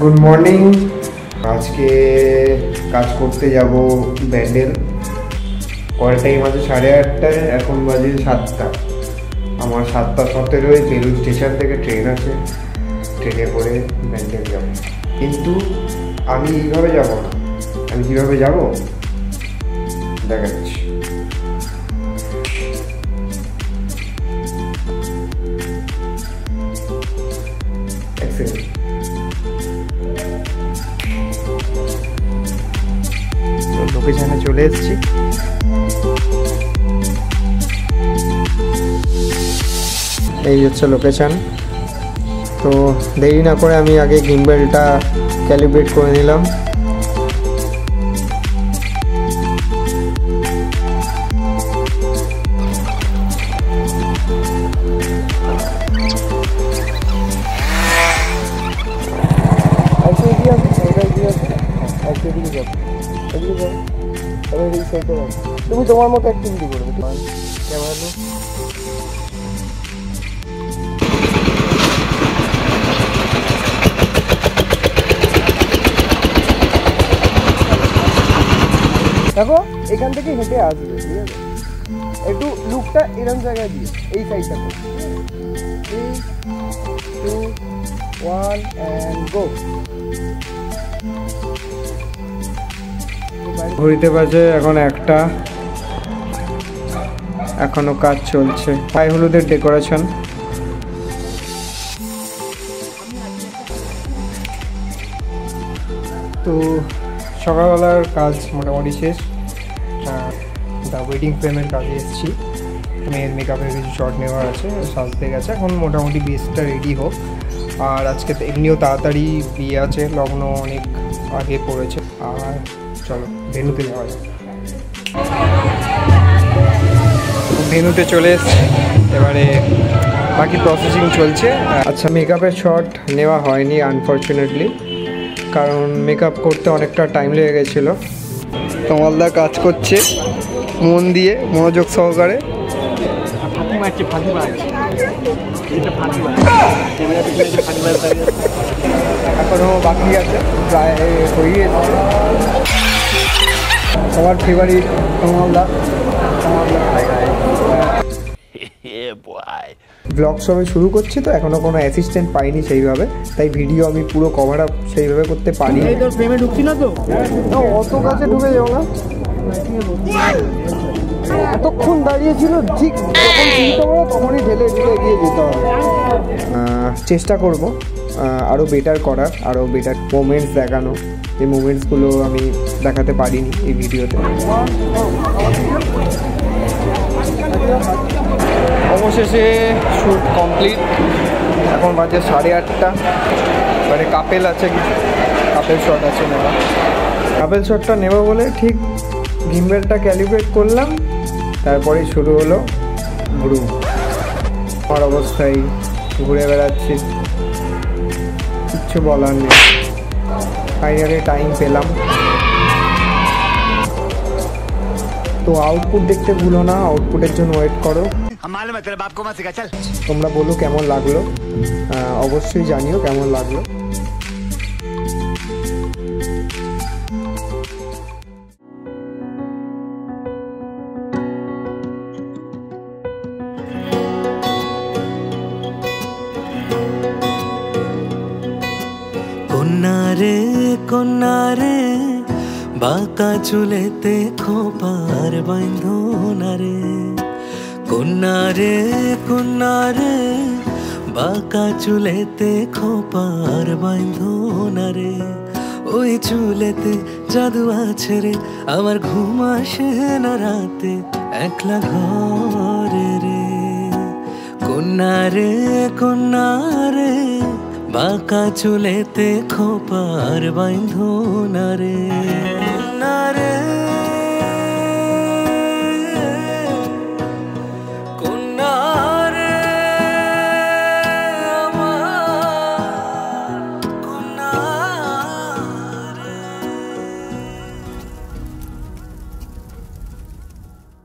Good morning. আজকে কাজ করতে যাব ব্যান্ডেল। কল টাইম আছে 8:30টায়, এখন বাজে 7টা। আমার 7:17-এ বেলুড় স্টেশন থেকে ট্রেন আছে, ট্রেনে করে ব্যান্ডেল যাব। কিন্তু আমি এইভাবে যাব না। আমি কীভাবে যাব দেখাচ্ছি। লোকেশনে চলে এসেছি। এই হচ্ছে লোকেশন। তো দেরি না করে আমি আগে গিম্বেলটা ক্যালিব্রেট করে নিলাম। তুমি তোমার মতো অ্যাক্টিভিটি করবে। ক্যামেরা দেখো, এখান থেকে হেঁটে আসবে, ঠিক আছে? একটু লুকটা এরকম জায়গায় দিয়ে এই সাইডটা 3, 2, 1 and go। ঘড়িতে বাজে এখন 1টা, এখনো কাজ চলছে। গায়ে হলুদের ডেকোরেশন। তো সকালবেলার কাজ মোটামুটি শেষ। দ্য ওয়েডিং ফ্রেমের কাজে এসেছি। মেয়ের মেকআপের কিছু শট নেওয়ার আছে, সাজতে গেছে। এখন মোটামুটি বিয়েটা রেডি হোক। আর আজকে তো এমনিও তাড়াতাড়ি বিয়ে আছে, লগ্ন অনেক আগে পড়েছে। আর চলো ভেন্যুতে যাওয়া যায়। ভেন্যুতে চলে এসেছি, এবারে বাকি প্রসেসিং চলছে। আচ্ছা, মেকআপের শট নেওয়া হয়নি আনফর্চুনেটলি, কারণ মেকআপ করতে অনেকটা টাইম লেগে গেছিলো। তমালদা কাজ করছে মন দিয়ে, মনোযোগ সহকারে। এখনো বাকি আছে, প্রায় হয়ে গেছে। সবার ফেভারিট তমালদা। ব্লগ সবে শুরু করছি, তো এখনো কোনো অ্যাসিস্ট্যান্ট পাইনি সেইভাবে, তাই ভিডিও আমি পুরো কভার আপ সেইভাবে করতে পারি। ফ্রেমে ঢুকছি না তো, অত কাছে ঢুকে যাও না। এতক্ষণ দাঁড়িয়েছিল, ঠিক তখনই ঢেলে এগিয়ে যেতে হবে। চেষ্টা করব আরও বেটার করার, আরও বেটার মোমেন্টস দেখানো। এই মোমেন্টসগুলো আমি দেখাতে পারিনি এই ভিডিওতে। অবশেষে শ্যুট কমপ্লিট। এখন বাজে 8:30। মানে কাপেল আছে, কিছু কাপেল শট আছে নেওয়া। কাপেল শটটা নেব বলে ঠিক গিম্বেলটা ক্যালিব্রেট করলাম, তারপরেই শুরু হলো গ্রুপ। আমার অবস্থায় ঘুরে বেড়াচ্ছি, কিচ্ছু বলার নেই। ফাইনালি টাইম পেলাম। তো আউটপুট দেখতে ভুলো না, আউটপুটের জন্য ওয়েট করো। তোমরা বলো কেমন লাগলো, অবশ্যই জানিও কেমন লাগলো। কন্যারে কন্যারে বাঁকা চুলেতে খোপার বাঁধনারে, কন্যারে কন্যারে বাঁকা চুলেতে খোপার বাঁধনারে। ওই চুলেতে জাদু আছে রে, আমার ঘুম আসে না রাতে একলা ঘরে রে। কন্যারে কন্যারে বাঁকা চুলেতে খোপার বাঁধনারে, কন্যারে